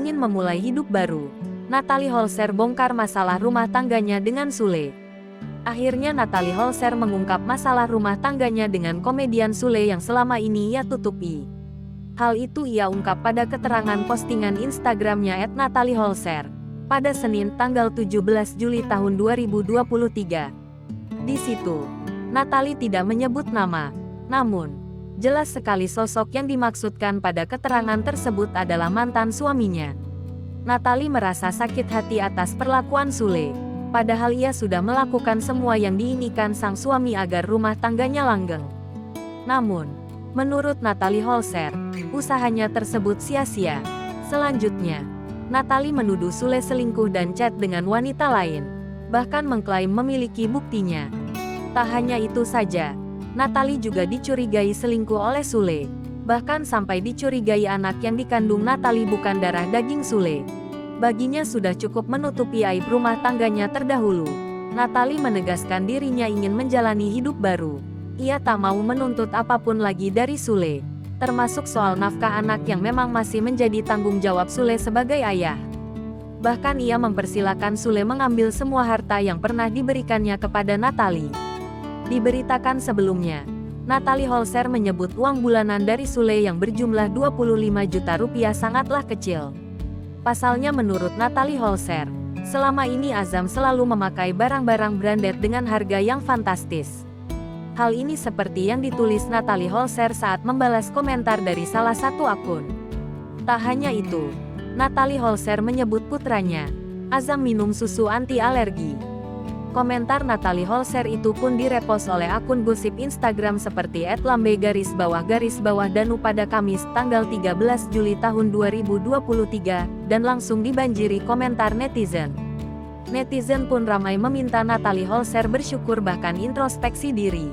ingin memulai hidup baru. Natalie Holzer bongkar masalah rumah tangganya dengan Sule. Akhirnya Natalie Holzer mengungkap masalah rumah tangganya dengan komedian Sule yang selama ini ia tutupi. Hal itu ia ungkap pada keterangan postingan Instagramnya @NatalieHolzer pada Senin tanggal 17 Juli tahun 2023. Di situ, Natalie tidak menyebut nama, namun jelas sekali sosok yang dimaksudkan pada keterangan tersebut adalah mantan suaminya. Natalie merasa sakit hati atas perlakuan Sule, padahal ia sudah melakukan semua yang diinginkan sang suami agar rumah tangganya langgeng. Namun, menurut Natalie Holzer, usahanya tersebut sia-sia. Selanjutnya, Natalie menuduh Sule selingkuh dan chat dengan wanita lain, bahkan mengklaim memiliki buktinya. Tak hanya itu saja, Natalie juga dicurigai selingkuh oleh Sule, bahkan sampai dicurigai anak yang dikandung Natalie bukan darah daging Sule. Baginya sudah cukup menutupi aib rumah tangganya terdahulu. Natalie menegaskan dirinya ingin menjalani hidup baru. Ia tak mau menuntut apapun lagi dari Sule, termasuk soal nafkah anak yang memang masih menjadi tanggung jawab Sule sebagai ayah. Bahkan ia mempersilakan Sule mengambil semua harta yang pernah diberikannya kepada Natalie. Diberitakan sebelumnya, Natalie Holzer menyebut uang bulanan dari Sule yang berjumlah 25 juta rupiah sangatlah kecil. Pasalnya menurut Natalie Holzer, selama ini Azam selalu memakai barang-barang branded dengan harga yang fantastis. Hal ini seperti yang ditulis Natalie Holzer saat membalas komentar dari salah satu akun. Tak hanya itu, Natalie Holzer menyebut putranya, Azam minum susu anti alergi. Komentar Natalie Holzer itu pun direpost oleh akun gosip Instagram seperti @lambe__danu pada Kamis tanggal 13 Juli tahun 2023 dan langsung dibanjiri komentar netizen. Netizen pun ramai meminta Natalie Holzer bersyukur bahkan introspeksi diri.